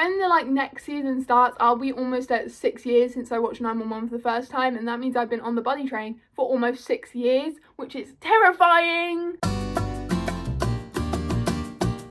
when the like next season starts, I'll be almost at 6 years since I watched 911 for the first time, and that means I've been on the buddy train for almost 6 years, which is terrifying.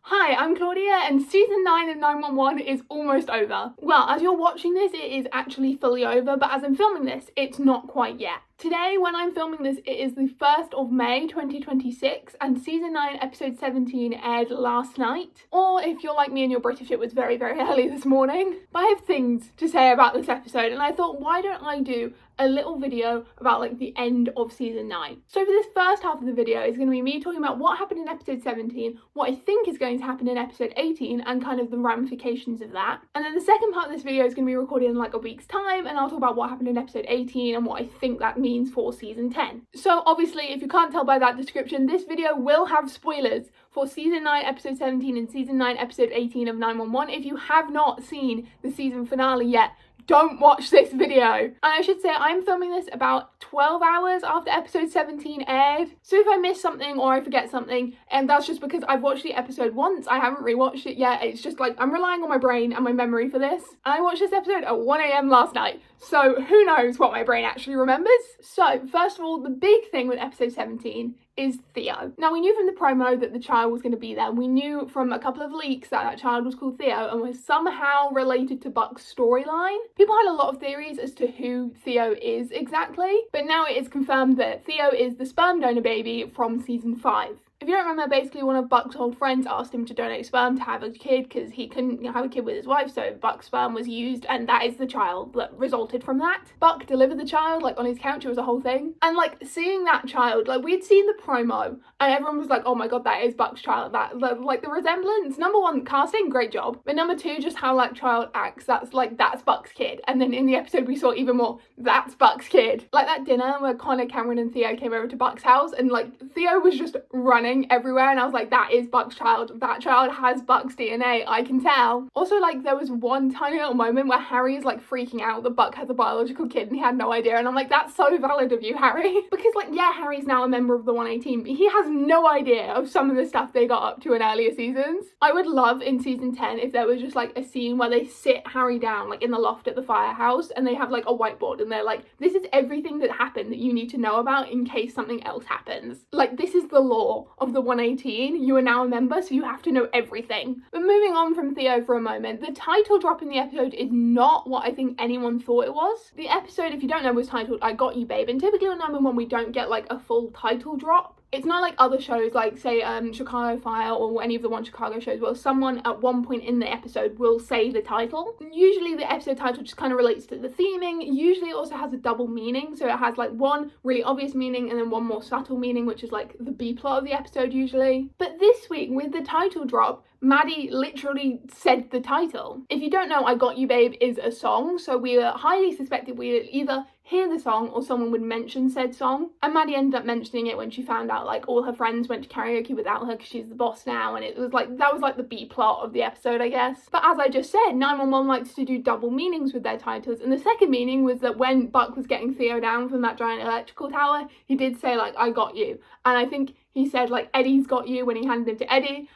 Hi, I'm Claudia, and season 9 of 911 is almost over. Well, as you're watching this, it is actually fully over, but as I'm filming this, it's not quite yet. Today, when I'm filming this, it is the 1st of May 2026, and season 9 episode 17 aired last night. Or if you're like me and you're British, it was very, very early this morning. But I have things to say about this episode, and I thought, why don't I do a little video about like the end of season 9. So for this first half of the video is going to be me talking about what happened in episode 17, what I think is going to happen in episode 18, and kind of the ramifications of that. And then the second part of this video is going to be recorded in like a week's time, and I'll talk about what happened in episode 18 and what I think that means for season 10. So obviously, if you can't tell by that description, this video will have spoilers for season 9 episode 17 and season 9 episode 18 of 911. If you have not seen the season finale yet, don't watch this video. And I should say I'm filming this about 12 hours after episode 17 aired. So if I miss something or I forget something, and that's just because I've watched the episode once, I haven't rewatched it yet. It's just like I'm relying on my brain and my memory for this. And I watched this episode at 1 a.m. last night. So who knows what my brain actually remembers. So first of all, the big thing with episode 17 is Theo. Now, we knew from the promo that the child was going to be there. We knew from a couple of leaks that that child was called Theo and was somehow related to Buck's storyline. People had a lot of theories as to who Theo is exactly, but now it is confirmed that Theo is the sperm donor baby from season 5. If you don't remember, basically one of Buck's old friends asked him to donate sperm to have a kid because he couldn't have a kid with his wife, so Buck's sperm was used, and that is the child that resulted from that. Buck delivered the child, like, on his couch. It was a whole thing. And, like, seeing that child, like, we'd seen the promo, and everyone was like, oh my god, that is Buck's child. That, like, the resemblance. Number one, casting, great job. But number two, just how that child acts. That's Buck's kid. And then in the episode, we saw even more, that's Buck's kid. Like, that dinner where Connor, Cameron, and Theo came over to Buck's house, and, like, Theo was just running everywhere, and I was like, that is Buck's child. That child has Buck's DNA, I can tell. Also, like, there was one tiny little moment where Harry is like freaking out that Buck has a biological kid and he had no idea, and I'm like, that's so valid of you, Harry. Because, like, yeah, Harry's now a member of the 118, but he has no idea of some of the stuff they got up to in earlier seasons. I would love in season 10 if there was just like a scene where they sit Harry down like in the loft at the firehouse, and they have like a whiteboard, and they're like, this is everything that happened that you need to know about in case something else happens. Like, this is the law of the 118. You are now a member, so you have to know everything. But moving on from Theo for a moment, the title drop in the episode is not what I think anyone thought it was. The episode, if you don't know, was titled I Got You Babe, and typically on 911 we don't get like a full title drop. It's not like other shows like, say, Chicago Fire or any of the One Chicago shows where someone at one point in the episode will say the title. Usually the episode title just kind of relates to the theming. Usually it also has a double meaning, so it has like one really obvious meaning and then one more subtle meaning, which is like the B plot of the episode usually. But this week with the title drop, Maddie literally said the title. If you don't know, I Got You Babe is a song, so we were highly suspected we'd either hear the song or someone would mention said song. And Maddie ended up mentioning it when she found out like all her friends went to karaoke without her because she's the boss now, and it was like, that was like the B plot of the episode, I guess. But as I just said, 911 likes to do double meanings with their titles, and the second meaning was that when Buck was getting Theo down from that giant electrical tower, he did say like, I got you. And I think he said like, Eddie's got you when he handed him to Eddie.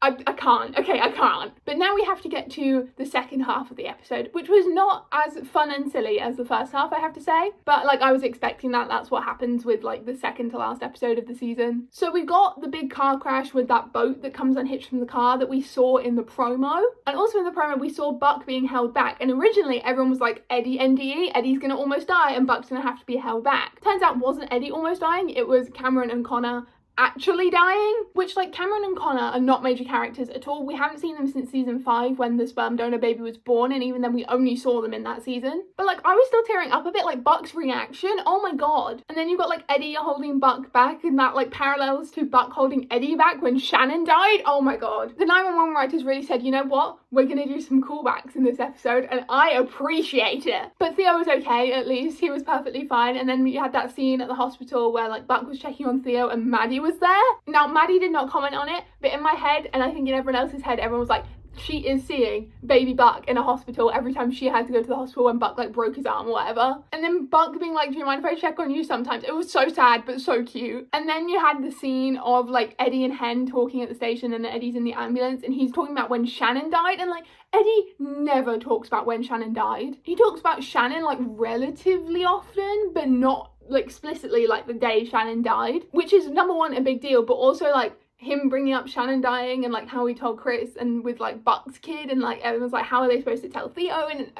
I can't. Okay, I can't. But now we have to get to the second half of the episode, which was not as fun and silly as the first half, I have to say. But like, I was expecting that. That's what happens with like the second to last episode of the season. So we got the big car crash with that boat that comes unhitched from the car that we saw in the promo. And also in the promo, we saw Buck being held back. And originally everyone was like, Eddie NDE, Eddie's gonna almost die and Buck's gonna have to be held back. Turns out wasn't Eddie almost dying, it was Cameron and Connor actually dying, which like Cameron and Connor are not major characters at all. We haven't seen them since season 5 when the sperm donor baby was born, and even then we only saw them in that season. But like, I was still tearing up a bit, like Buck's reaction, oh my god. And then you've got like Eddie holding Buck back, and that like parallels to Buck holding Eddie back when Shannon died, oh my god. The 911 writers really said, you know what, we're gonna do some callbacks in this episode, and I appreciate it. But Theo was okay, at least he was perfectly fine. And then we had that scene at the hospital where like Buck was checking on Theo and Maddie was there. Now, Maddie did not comment on it, but in my head, and I think in everyone else's head, everyone was like, she is seeing baby Buck in a hospital every time she had to go to the hospital when Buck like broke his arm or whatever. And then Buck being like, do you mind if I check on you sometimes? It was so sad but so cute. And then you had the scene of like Eddie and Hen talking at the station, and Eddie's in the ambulance and he's talking about when Shannon died, and like Eddie never talks about when Shannon died. He talks about Shannon like relatively often, but not like explicitly like the day Shannon died, which is number one a big deal, but also like him bringing up Shannon dying and like how he told Chris, and with like Buck's kid, and like everyone's like, how are they supposed to tell Theo? And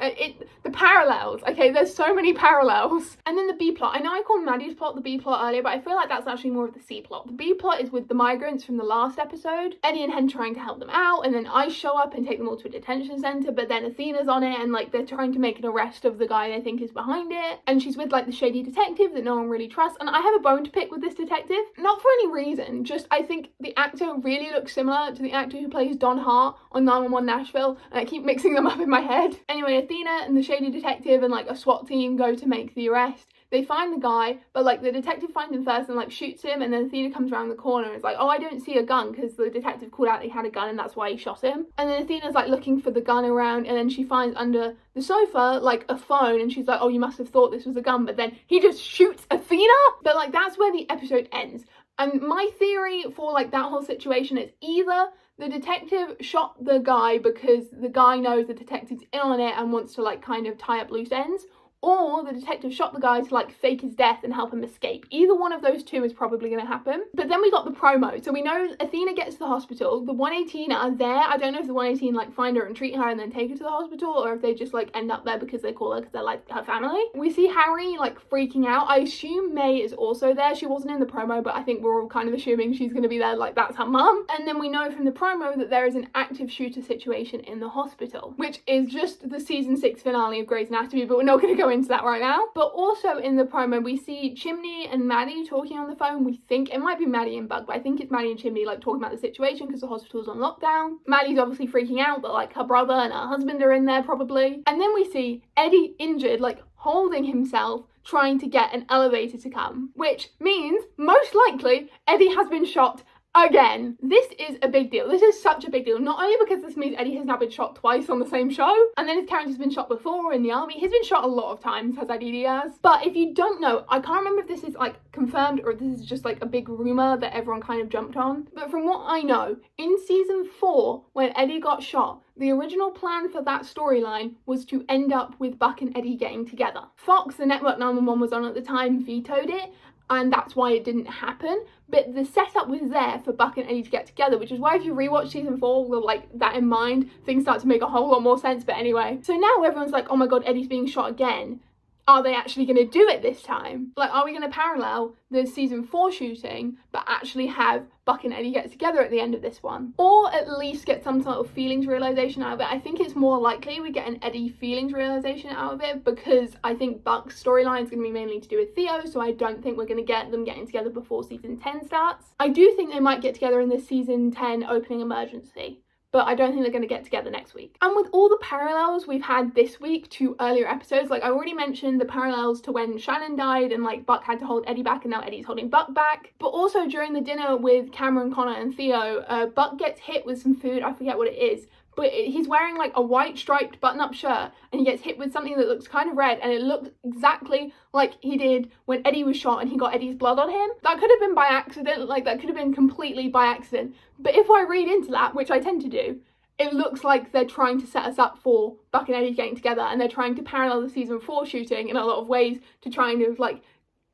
the parallels, okay, there's so many parallels. And then the B plot, I know I called Maddie's plot the B plot earlier, but I feel like that's actually more of the C plot. The B plot is with the migrants from the last episode, Eddie and Hen trying to help them out, and then I show up and take them all to a detention center, but then Athena's on it and like they're trying to make an arrest of the guy they think is behind it, and she's with like the shady detective that no one really trusts. And I have a bone to pick with this detective, not for any reason, just I think the actor really looks similar to the actor who plays Don Hart on 911 Nashville, and I keep mixing them up in my head. Anyway, Athena and the shady detective and like a SWAT team go to make the arrest. They find the guy, but like the detective finds him first and like shoots him, and then Athena comes around the corner and is like, oh, I don't see a gun, because the detective called out he had a gun and that's why he shot him. And then Athena's like looking for the gun around, and then she finds under the sofa like a phone, and she's like, oh, you must have thought this was a gun, but then he just shoots Athena. But like that's where the episode ends. And my theory for like that whole situation is either the detective shot the guy because the guy knows the detective's in on it and wants to like kind of tie up loose ends, or the detective shot the guy to like fake his death and help him escape. Either one of those two is probably going to happen. But then we got the promo. So we know Athena gets to the hospital. The 118 are there. I don't know if the 118 like find her and treat her and then take her to the hospital, or if they just like end up there because they call her because they're like her family. We see Harry like freaking out. I assume May is also there. She wasn't in the promo, but I think we're all kind of assuming she's going to be there, like that's her mum. And then we know from the promo that there is an active shooter situation in the hospital, which is just the season 6 finale of Grey's Anatomy, but we're not going to go into that right now. But also in the promo we see Chimney and Maddie talking on the phone. We think it might be Maddie and Bug, but I think it's Maddie and Chimney like talking about the situation because the hospital's on lockdown. Maddie's obviously freaking out that like her brother and her husband are in there probably. And then we see Eddie injured, like holding himself, trying to get an elevator to come, which means most likely Eddie has been shot again. This is a big deal. This is such a big deal. Not only because this means Eddie has now been shot twice on the same show, and then his character's been shot before in the army. He's been shot a lot of times, has Eddie Diaz. But if you don't know, I can't remember if this is like confirmed or if this is just like a big rumor that everyone kind of jumped on. But from what I know, in season 4, when Eddie got shot, the original plan for that storyline was to end up with Buck and Eddie getting together. Fox, the network 911 was on at the time, vetoed it, and that's why it didn't happen. But the setup was there for Buck and Eddie to get together, which is why if you rewatch season 4 with like that in mind, things start to make a whole lot more sense. But anyway, so now everyone's like, oh my god, Eddie's being shot again. Are they actually going to do it this time? Like, are we going to parallel the season 4 shooting, but actually have Buck and Eddie get together at the end of this one? Or at least get some sort of feelings realization out of it? I think it's more likely we get an Eddie feelings realization out of it, because I think Buck's storyline is going to be mainly to do with Theo, so I don't think we're going to get them getting together before season 10 starts. I do think they might get together in this season 10 opening emergency, but I don't think they're going to get together next week. And with all the parallels we've had this week to earlier episodes, like I already mentioned the parallels to when Shannon died and like Buck had to hold Eddie back and now Eddie's holding Buck back. But also during the dinner with Cameron, Connor and Theo, Buck gets hit with some food, I forget what it is, but he's wearing like a white striped button-up shirt and he gets hit with something that looks kind of red, and it looks exactly like he did when Eddie was shot and he got Eddie's blood on him. That could have been by accident, like that could have been completely by accident. But if I read into that, which I tend to do, it looks like they're trying to set us up for Buck and Eddie getting together, and they're trying to parallel the season 4 shooting in a lot of ways to try and like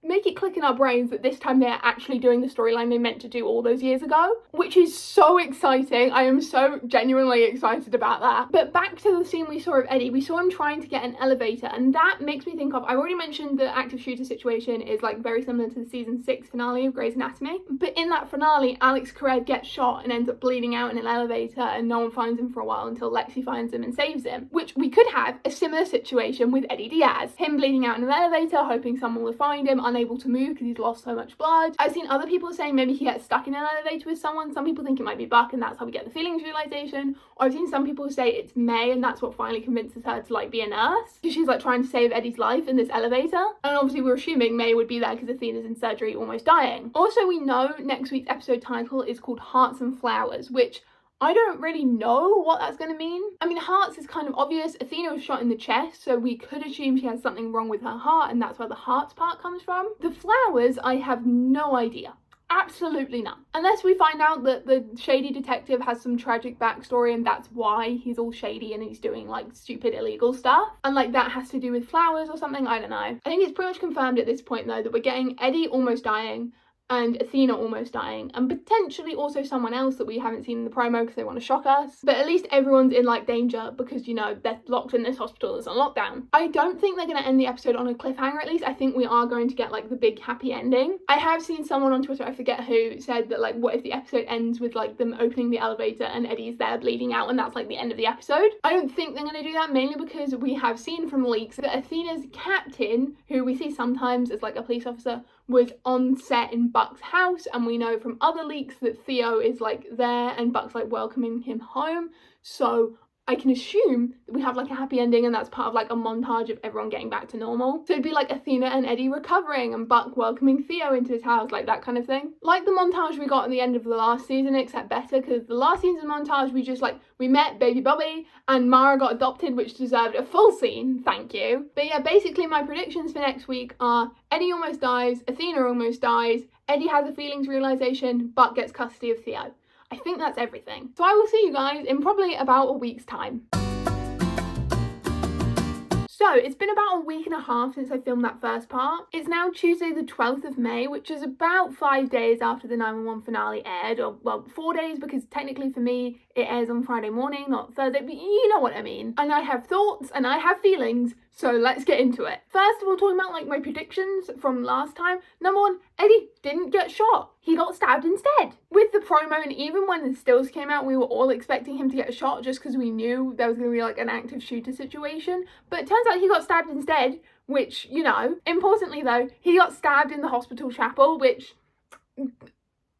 make it click in our brains that this time they're actually doing the storyline they meant to do all those years ago, which is so exciting. I am so genuinely excited about that. But back to the scene we saw of Eddie, we saw him trying to get an elevator, and that makes me think of, I already mentioned the active shooter situation is like very similar to the season 6 finale of Grey's Anatomy, but in that finale Alex Karev gets shot and ends up bleeding out in an elevator, and no one finds him for a while until Lexi finds him and saves him, which we could have a similar situation with Eddie Diaz, him bleeding out in an elevator, hoping someone will find him, unable to move because he's lost so much blood. I've seen other people saying maybe he gets stuck in an elevator with someone. Some people think it might be Buck and that's how we get the feelings realization. Or I've seen some people say it's May and that's what finally convinces her to like be a nurse, because she's like trying to save Eddie's life in this elevator. And obviously we're assuming May would be there because Athena's in surgery almost dying. Also, we know next week's episode title is called Hearts and Flowers, which I don't really know what that's going to mean. I mean, hearts is kind of obvious. Athena was shot in the chest, so we could assume she has something wrong with her heart, and that's where the hearts part comes from. The flowers, I have no idea. Absolutely none. Unless we find out that the shady detective has some tragic backstory and that's why he's all shady and he's doing like stupid illegal stuff. And like that has to do with flowers or something, I don't know. I think it's pretty much confirmed at this point though that we're getting Eddie almost dying and Athena almost dying, and potentially also someone else that we haven't seen in the promo because they want to shock us. But at least everyone's in like danger because, you know, they're locked in this hospital that's on lockdown. I don't think they're going to end the episode on a cliffhanger. At least I think we are going to get like the big happy ending. I have seen someone on Twitter, I forget who, said that like what if the episode ends with like them opening the elevator and Eddie's there bleeding out and that's like the end of the episode. I don't think they're going to do that, mainly because we have seen from leaks that Athena's captain, who we see sometimes as like a police officer, was on set in Buck's house, and we know from other leaks that Theo is like there and Buck's like welcoming him home. So I can assume that we have like a happy ending and that's part of like a montage of everyone getting back to normal. So it'd be like Athena and Eddie recovering and Buck welcoming Theo into his house, like that kind of thing. Like the montage we got at the end of the last season, except better, because the last season montage we met baby Bobby and Mara got adopted, which deserved a full scene, thank you. But yeah, basically my predictions for next week are Eddie almost dies, Athena almost dies, Eddie has a feelings realization, Buck gets custody of Theo. I think that's everything. So I will see you guys in probably about a week's time. So it's been about a week and a half since I filmed that first part. It's now Tuesday the 12th of May, which is about 5 days after the 911 finale aired, or well, 4 days because technically for me it airs on Friday morning, not Thursday, but you know what I mean. And I have thoughts and I have feelings, so let's get into it. First of all, talking about like my predictions from last time. Number one, Eddie didn't get shot. He got stabbed instead. With the promo and even when the stills came out, we were all expecting him to get shot just because we knew there was going to be like an active shooter situation. But it turns out he got stabbed instead, which, you know. Importantly though, he got stabbed in the hospital chapel, which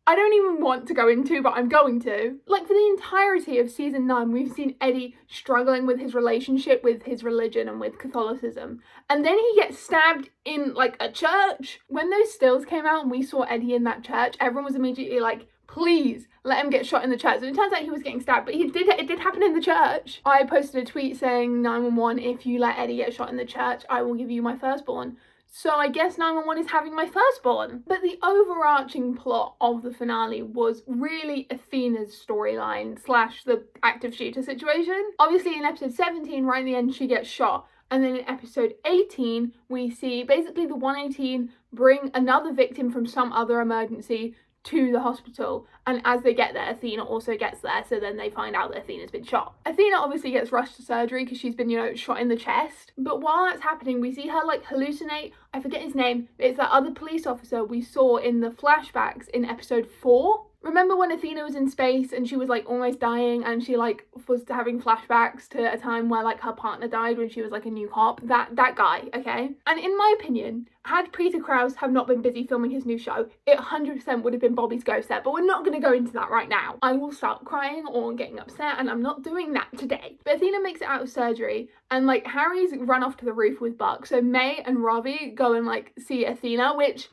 I don't even want to go into, but I'm going to. Like, for the entirety of season 9, we've seen Eddie struggling with his relationship with his religion and with Catholicism. And then he gets stabbed in, like, a church. When those stills came out and we saw Eddie in that church, everyone was immediately like, please let him get shot in the church. And it turns out he was getting stabbed, but it did happen in the church. I posted a tweet saying, 911, if you let Eddie get shot in the church, I will give you my firstborn. So I guess 911 is having my firstborn. But the overarching plot of the finale was really Athena's storyline / the active shooter situation. Obviously in episode 17, right in the end, she gets shot. And then in episode 18, we see basically the 118 bring another victim from some other emergency to the hospital, and as they get there, Athena also gets there, so then they find out that Athena's been shot. Athena obviously gets rushed to surgery because she's been, you know, shot in the chest, but while that's happening, we see her like hallucinate. I forget his name, but it's that other police officer we saw in the flashbacks in episode 4. Remember when Athena was in space and she was like almost dying and she like was having flashbacks to a time where like her partner died when she was like a new cop? That guy, okay? And in my opinion, had Peter Krause have not been busy filming his new show, it 100% would have been Bobby's ghost there, but we're not going to go into that right now. I will start crying or getting upset and I'm not doing that today. But Athena makes it out of surgery and like Harry's run off to the roof with Buck, so May and Ravi go and like see Athena, which,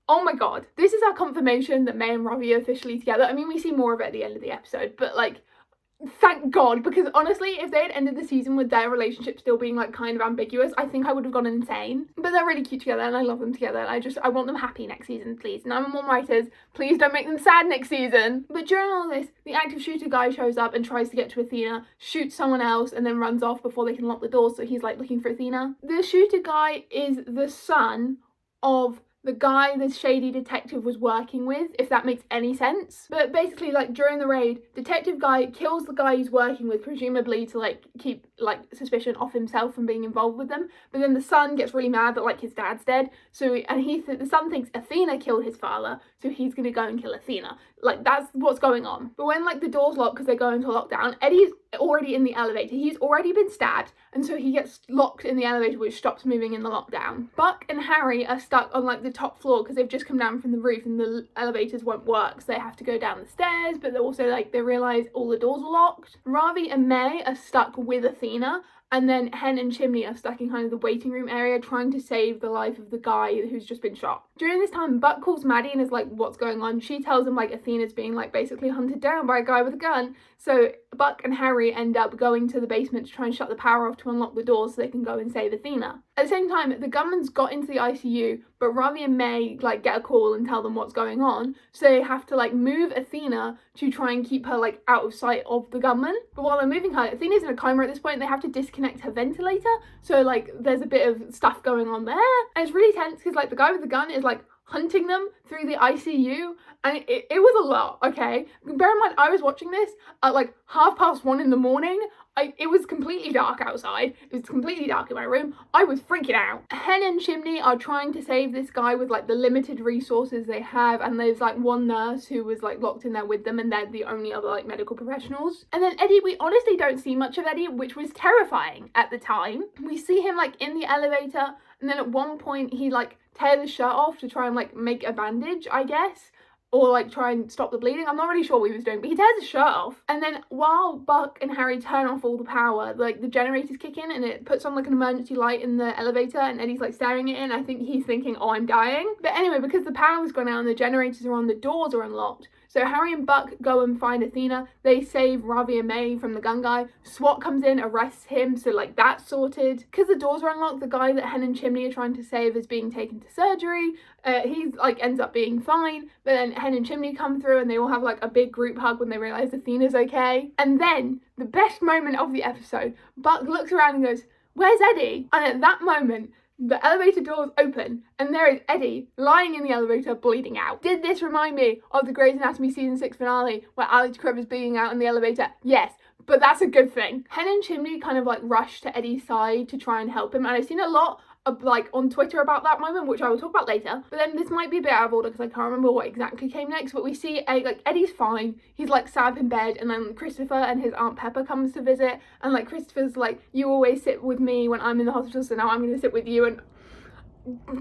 oh my god, this is our confirmation that May and Ravi are officially together. I mean, we see more of it at the end of the episode, but like, thank god, because honestly, if they had ended the season with their relationship still being like kind of ambiguous, I think I would have gone insane. But they're really cute together and I love them together and I want them happy next season, please. 911 writers, please don't make them sad next season. But during all this, the active shooter guy shows up and tries to get to Athena, shoots someone else and then runs off before they can lock the door, so he's like looking for Athena. The shooter guy is the son of the guy this shady detective was working with, if that makes any sense. But basically, like, during the raid, detective guy kills the guy he's working with, presumably to, like, keep, like, suspicion off himself from being involved with them. But then the son gets really mad that, like, his dad's dead. So, and the son thinks Athena killed his father, so he's gonna go and kill Athena. Like, that's what's going on. But when, like, the door's locked because they go into lockdown, Eddie's already in the elevator. He's already been stabbed, and so he gets locked in the elevator, which stops moving in the lockdown. Buck and Harry are stuck on, like, the top floor because they've just come down from the roof and the elevators won't work, so they have to go down the stairs, but they're also, like, they realise all the doors are locked. Ravi and May are stuck with Athena, and then Hen and Chimney are stuck in kind of the waiting room area trying to save the life of the guy who's just been shot. During this time, Buck calls Maddie and is like, what's going on? She tells him like Athena's being like basically hunted down by a guy with a gun. So Buck and Harry end up going to the basement to try and shut the power off to unlock the doors so they can go and save Athena. At the same time, the gunman's got into the ICU, but Ravi and May like get a call and tell them what's going on. So they have to like move Athena to try and keep her like out of sight of the gunman. But while they're moving her, Athena's in a coma at this point. They have to disconnect her ventilator. So like there's a bit of stuff going on there. And it's really tense because like the guy with the gun is like hunting them through the ICU, and it was a lot, okay? Bear in mind, I was watching this at like 1:30 in the morning. It was completely dark outside. It was completely dark in my room. I was freaking out. Hen and Chimney are trying to save this guy with like the limited resources they have, and there's like one nurse who was like locked in there with them, and they're the only other like medical professionals. And then Eddie, we honestly don't see much of Eddie, which was terrifying at the time. We see him like in the elevator, and then at one point he like tears his shirt off to try and like make a bandage, I guess, or like try and stop the bleeding. I'm not really sure what he was doing, but he tears his shirt off. And then while Buck and Harry turn off all the power, like the generators kick in and it puts on like an emergency light in the elevator, and Eddie's like staring at it, and I think he's thinking, oh, I'm dying. But anyway, because the power's gone out and the generators are on, the doors are unlocked. So Harry and Buck go and find Athena. They save Ravi and May from the gun guy. SWAT comes in, arrests him, so like that's sorted. Because the doors are unlocked, the guy that Hen and Chimney are trying to save is being taken to surgery. He's like ends up being fine, but then Hen and Chimney come through and they all have like a big group hug when they realise Athena's okay. And then, the best moment of the episode, Buck looks around and goes, where's Eddie? And at that moment, the elevator doors open and there is Eddie lying in the elevator bleeding out. Did this remind me of the Grey's Anatomy season 6 finale where Alex Cribb is bleeding out in the elevator? Yes, but that's a good thing. Hen and Chimney kind of like rush to Eddie's side to try and help him, and I've seen a lot of like on Twitter about that moment, which I will talk about later. But then this might be a bit out of order because I can't remember what exactly came next, but we see like Eddie's fine, he's like sat up in bed, and then Christopher and his Aunt Pepper comes to visit, and like Christopher's like, you always sit with me when I'm in the hospital, so now I'm gonna sit with you. And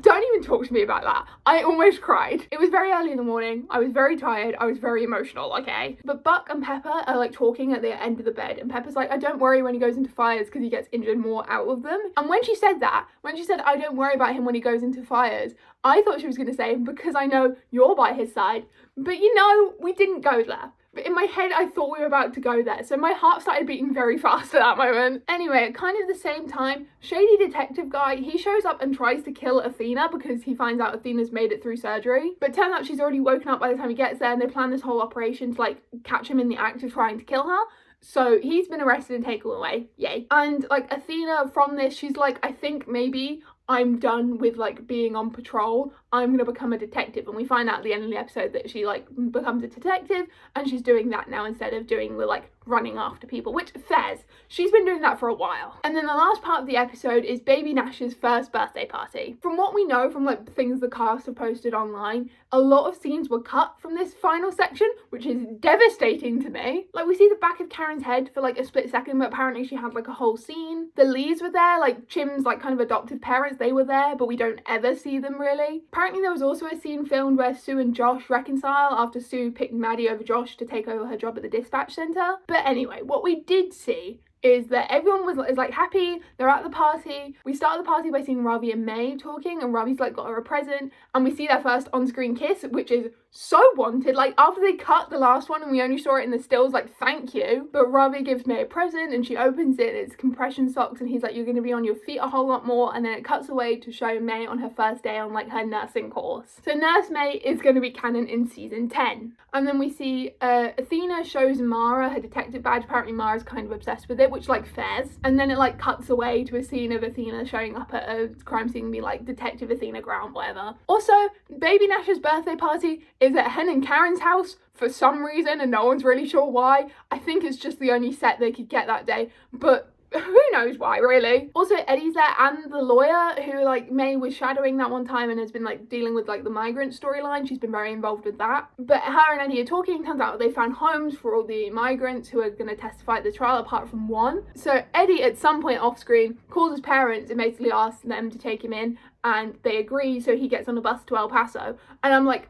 don't even talk to me about that. I almost cried. It was very early in the morning. I was very tired. I was very emotional, okay? But Buck and Pepper are like talking at the end of the bed, and Pepper's like, I don't worry when he goes into fires because he gets injured more out of them. And when she said that, when she said, I don't worry about him when he goes into fires, I thought she was going to say, because I know you're by his side. But you know, we didn't go there. But in my head, I thought we were about to go there, so my heart started beating very fast at that moment. Anyway, at kind of the same time, shady detective guy, he shows up and tries to kill Athena because he finds out Athena's made it through surgery. But it turns out she's already woken up by the time he gets there, and they plan this whole operation to like catch him in the act of trying to kill her. So he's been arrested and taken away, yay. And like Athena from this, she's like, I think maybe I'm done with like being on patrol, I'm gonna become a detective. And we find out at the end of the episode that she like becomes a detective, and she's doing that now instead of doing the like running after people, which fairs. She's been doing that for a while. And then the last part of the episode is Baby Nash's first birthday party. From what we know from like things the cast have posted online, a lot of scenes were cut from this final section, which is devastating to me. Like we see the back of Karen's head for like a split second, but apparently she had like a whole scene. The Lees were there, like Chim's like kind of adoptive parents, they were there, but we don't ever see them really. Apparently there was also a scene filmed where Sue and Josh reconcile after Sue picked Maddie over Josh to take over her job at the dispatch centre. But anyway, what we did see is that everyone is like happy, they're at the party. We started the party by seeing Ravi and May talking, and Ravi's like got her a present, and we see their first on-screen kiss, which is so wanted. Like after they cut the last one and we only saw it in the stills, like thank you. But Ravi gives May a present and she opens it, it's compression socks, and he's like, you're gonna be on your feet a whole lot more. And then it cuts away to show May on her first day on like her nursing course. So Nurse May is gonna be canon in season 10. And then we see Athena shows Mara her detective badge. Apparently Mara's kind of obsessed with it, which like fairs. And then it like cuts away to a scene of Athena showing up at a crime scene and be like, Detective Athena Grant, whatever. Also, Baby Nash's birthday party is at Hen and Karen's house for some reason, and no one's really sure why. I think it's just the only set they could get that day, but who knows why, really. Also, Eddie's there, and the lawyer who like May was shadowing that one time and has been like dealing with like the migrant storyline. She's been very involved with that. But her and Eddie are talking. Turns out they found homes for all the migrants who are going to testify at the trial, apart from one. So Eddie at some point off screen calls his parents and basically asks them to take him in, and they agree, so he gets on a bus to El Paso. And I'm like,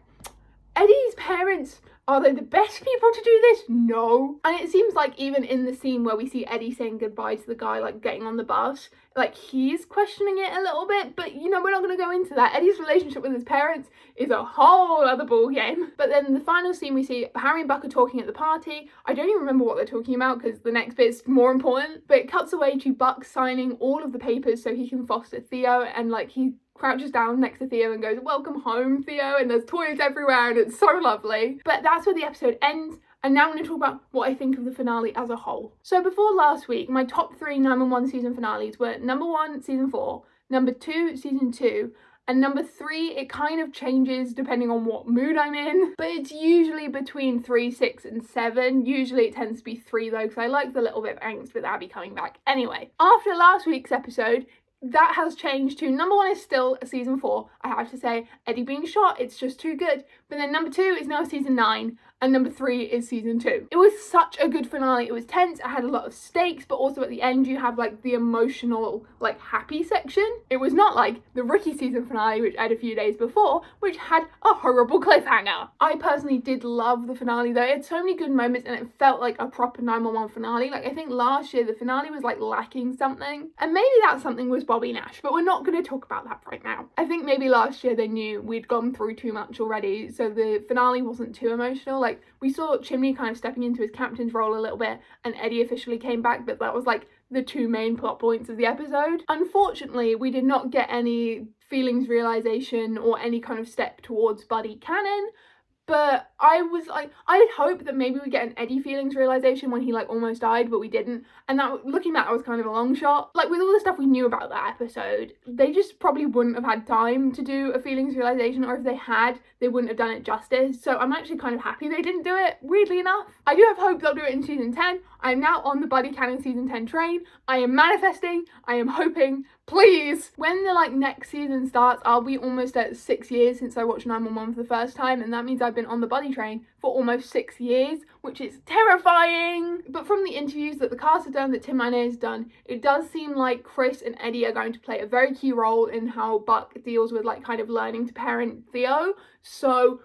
Eddie's parents Are they the best people to do this? No. And it seems like even in the scene where we see Eddie saying goodbye to the guy, like getting on the bus, like he's questioning it a little bit, but you know, we're not going to go into that. Eddie's relationship with his parents is a whole other ball game. But then the final scene, we see Harry and Buck are talking at the party. I don't even remember what they're talking about because the next bit's more important, but it cuts away to Buck signing all of the papers so he can foster Theo, and like he crouches down next to Theo and goes, "Welcome home, Theo," and there's toys everywhere and it's so lovely. But that's where the episode ends, and now I'm going to talk about what I think of the finale as a whole. So before last week, my top 3 911 season finales were number 1, season 4, number 2, season 2, and number 3, it kind of changes depending on what mood I'm in, but it's usually between 3, 6, and 7. Usually it tends to be 3 though, because I like the little bit of angst with Abby coming back. Anyway, after last week's episode, that has changed to number 1 is still season 4. I have to say, Eddie being shot, it's just too good. But then number 2 is now season 9, and number 3 is season 2. It was such a good finale. It was tense, it had a lot of stakes, but also at the end you have like the emotional, like happy section. It was not like the rookie season finale, which aired a few days before, which had a horrible cliffhanger. I personally did love the finale though. It had so many good moments and it felt like a proper 911 finale. Like I think last year the finale was like lacking something, and maybe that something was Bobby Nash, but we're not going to talk about that right now. I think maybe last year they knew we'd gone through too much already, so the finale wasn't too emotional. Like we saw Chimney kind of stepping into his captain's role a little bit, and Eddie officially came back, but that was like the 2 main plot points of the episode. Unfortunately, we did not get any feelings realization or any kind of step towards buddy canon. But I was like, I'd hope that maybe we get an Eddie feelings realization when he like almost died, but we didn't. And that, looking back, that was kind of a long shot. Like with all the stuff we knew about that episode, they just probably wouldn't have had time to do a feelings realization, or if they had, they wouldn't have done it justice. So I'm actually kind of happy they didn't do it, weirdly enough. I do have hope they'll do it in season 10. I'm now on the buddy canon season 10 train. I am manifesting, I am hoping. Please, when the like next season starts, I'll be almost at 6 years since I watched 911 for the first time, and that means I've been on the buddy train for almost 6 years, which is terrifying. But from the interviews that the cast have done, that Tim Miner has done, it does seem like Chris and Eddie are going to play a very key role in how Buck deals with like kind of learning to parent Theo. So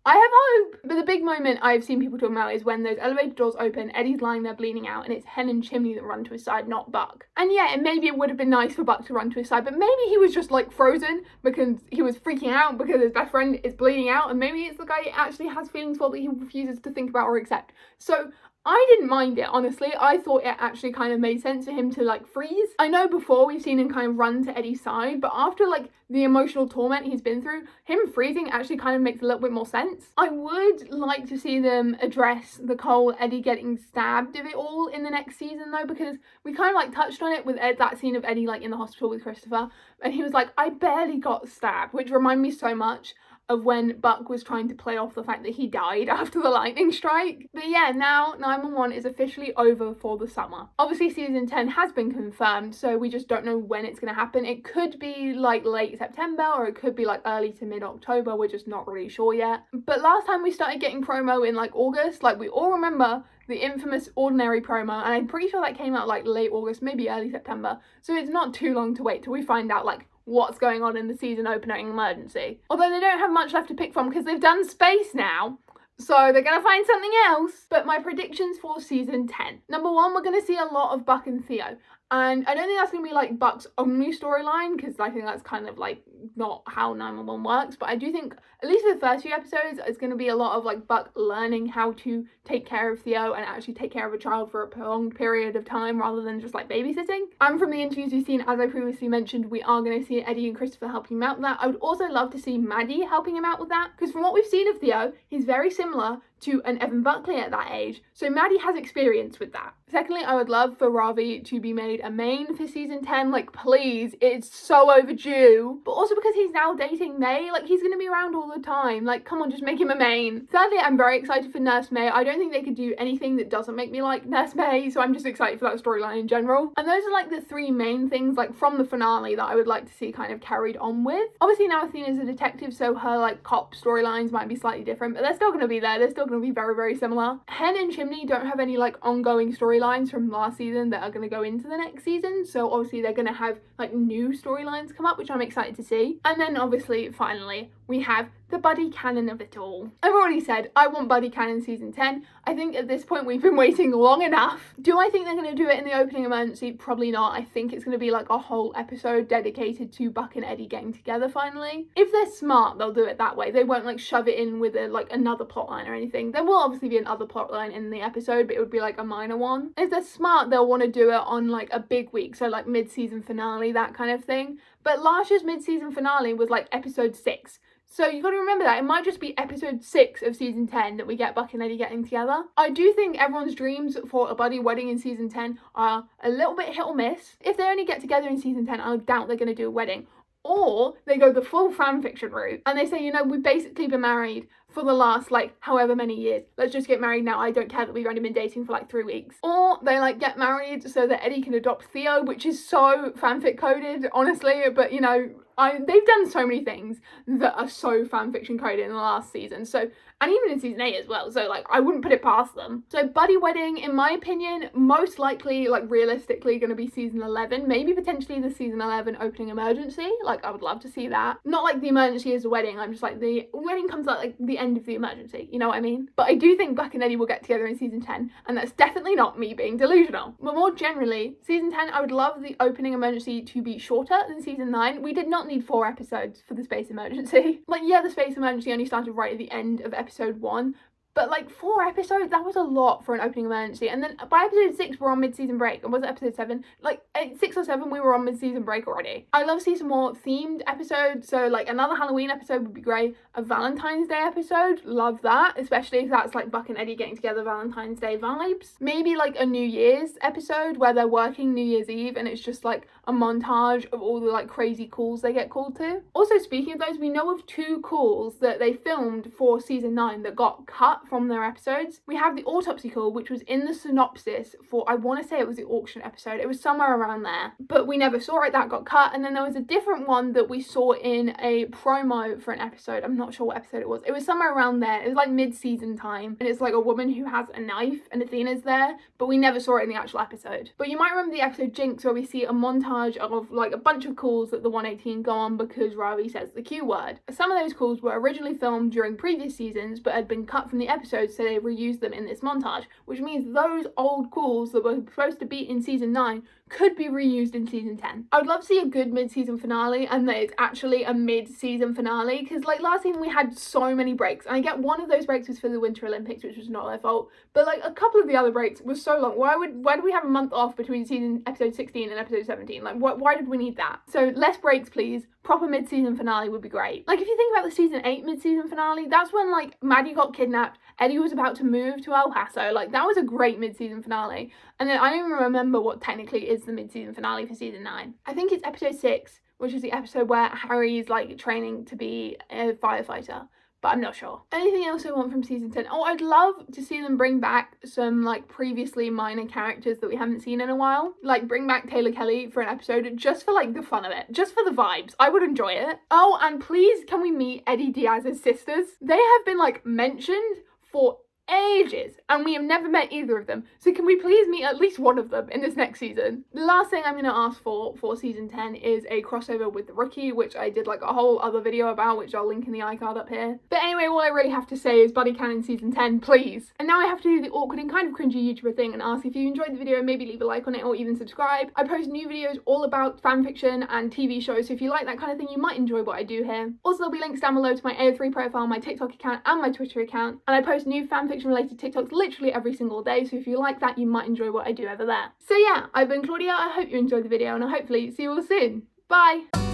I have hope. But the big moment I've seen people talking about is when those elevator doors open, Eddie's lying there bleeding out, and it's Hen and Chimney that run to his side, not Buck. And yeah, and maybe it would have been nice for Buck to run to his side, but maybe he was just like frozen because he was freaking out because his best friend is bleeding out, and maybe it's the guy he actually has feelings for that he refuses to think about or accept. So I didn't mind it, honestly. I thought it actually kind of made sense for him to like freeze. I know before we've seen him kind of run to Eddie's side, but after like the emotional torment he's been through, him freezing actually kind of makes a little bit more sense. I would like to see them address the whole Eddie getting stabbed of it all in the next season though, because we kind of like touched on it with that scene of Eddie like in the hospital with Christopher, and he was like, I barely got stabbed, which reminded me so much of when Buck was trying to play off the fact that he died after the lightning strike. But yeah, now 911 is officially over for the summer. Obviously season 10 has been confirmed, so we just don't know when it's going to happen. It could be like late September, or it could be like early to mid-October. We're just not really sure yet. But last time we started getting promo in like August, like we all remember the infamous Ordinary promo, and I'm pretty sure that came out like late August, maybe early September. So it's not too long to wait till we find out like what's going on in the season opening emergency. Although they don't have much left to pick from because they've done space now, so they're gonna find something else. But my predictions for season 10. Number 1, we're gonna see a lot of Buck and Theo. And I don't think that's going to be like Buck's only storyline, because I think that's kind of like not how 911 works. But I do think, at least for the first few episodes, it's going to be a lot of like Buck learning how to take care of Theo and actually take care of a child for a prolonged period of time rather than just like babysitting. And from the interviews we've seen, as I previously mentioned, we are going to see Eddie and Christopher helping him out with that. I would also love to see Maddie helping him out with that, because from what we've seen of Theo, he's very similar to an Evan Buckley at that age. So Maddie has experience with that. Secondly, I would love for Ravi to be made a main for season 10. Like, please, it's so overdue. But also because he's now dating May, like he's going to be around all the time. Like, come on, just make him a main. Thirdly, I'm very excited for Nurse May. I don't think they could do anything that doesn't make me like Nurse May, so I'm just excited for that storyline in general. And those are like the 3 main things like from the finale that I would like to see kind of carried on with. Obviously now Athena's a detective, so her like cop storylines might be slightly different, but they're still going to be there. They're still going to be very, very similar. Hen and Chimney don't have any like ongoing storylines from last season that are going to go into the next season, so obviously they're going to have like new storylines come up, which I'm excited to see. And then obviously finally we have the buddy canon of it all. I've already said I want buddy canon season 10. I think at this point we've been waiting long enough. Do I think they're going to do it in the opening emergency? Probably not. I think it's going to be like a whole episode dedicated to Buck and Eddie getting together finally. If they're smart, they'll do it that way. They won't like shove it in with another plotline or anything. There will obviously be another plotline in the episode, but it would be like a minor one. If they're smart, they'll want to do it on like a big week, so like mid-season finale, that kind of thing. But last year's mid-season finale was like episode 6. So you got to remember that it might just be episode 6 of season 10 that we get Buck and Eddie getting together. I do think everyone's dreams for a buddy wedding in season 10 are a little bit hit or miss. If they only get together in season 10, I doubt they're going to do a wedding. Or they go the full fanfiction route and they say, you know, we've basically been married for the last like however many years. Let's just get married now. I don't care that we've only been dating for like 3 weeks. Or they like get married so that Eddie can adopt Theo, which is so fanfic coded, honestly. But you know, they've done so many things that are so fanfiction coded in the last season. So, and even in season 8 as well. So like, I wouldn't put it past them. So buddy wedding, in my opinion, most likely, like realistically going to be season 11, maybe potentially the season 11 opening emergency. Like I would love to see that. Not like the emergency is the wedding. I'm just like the wedding comes out like the end of the emergency. You know what I mean? But I do think Buck and Eddie will get together in season 10. And that's definitely not me being delusional. But more generally, season 10, I would love the opening emergency to be shorter than season 9. We did not need 4 episodes for the space emergency. Like, yeah, the space emergency only started right at the end of episode 1, but like 4 episodes, that was a lot for an opening emergency. And then by episode 6, we're on mid-season break. And was it episode 7? Like 6 or 7, we were on mid-season break already. I love seeing some more themed episodes. So like another Halloween episode would be great. A Valentine's Day episode, love that. Especially if that's like Buck and Eddie getting together, Valentine's Day vibes. Maybe like a New Year's episode where they're working New Year's Eve and it's just like a montage of all the like crazy calls they get called to. Also, speaking of those, we know of 2 calls that they filmed for season 9 that got cut from their episodes. We have the autopsy call, which was in the synopsis for, I want to say it was the auction episode. It was somewhere around there, but we never saw it. That got cut. And then there was a different one that we saw in a promo for an episode. I'm not sure what episode it was. It was somewhere around there. It was like mid-season time, and it's like a woman who has a knife and Athena's there, but we never saw it in the actual episode. But you might remember the episode Jinx, where we see a montage of like a bunch of calls that the 118 go on because Ravi says the Q word. Some of those calls were originally filmed during previous seasons but had been cut from the episodes, so they reused them in this montage, which means those old calls that were supposed to be in season 9 could be reused in season 10. I would love to see a good mid-season finale and that it's actually a mid-season finale, because like last season we had so many breaks, and I get one of those breaks was for the Winter Olympics, which was not their fault, but like a couple of the other breaks were so long. Why do we have a month off between season episode 16 and episode 17? Like why did we need that? So less breaks please. Proper mid-season finale would be great. Like if you think about the season 8 mid-season finale, that's when like Maddie got kidnapped, Eddie was about to move to El Paso. Like that was a great mid-season finale. And then I don't even remember what technically is the mid-season finale for season 9. I think it's episode 6, which is the episode where Harry's like training to be a firefighter, but I'm not sure. Anything else I want from season 10? Oh, I'd love to see them bring back some like previously minor characters that we haven't seen in a while. Like bring back Taylor Kelly for an episode just for like the fun of it, just for the vibes. I would enjoy it. Oh, and please can we meet Eddie Diaz's sisters? They have been like mentioned for ages and we have never met either of them, so can we please meet at least one of them in this next season? The last thing I'm going to ask for season 10 is a crossover with The Rookie, which I did like a whole other video about, which I'll link in the iCard up here. But anyway, all I really have to say is buddy canon season 10, please. And now I have to do the awkward and kind of cringy YouTuber thing and ask if you enjoyed the video, maybe leave a like on it or even subscribe. I post new videos all about fanfiction and TV shows, so if you like that kind of thing, you might enjoy what I do here. Also, there'll be links down below to my AO3 profile, my TikTok account and my Twitter account, and I post new fanfiction related TikToks literally every single day, so if you like that, you might enjoy what I do over there. So yeah, I've been Claudia, I hope you enjoyed the video and I hopefully see you all soon. Bye!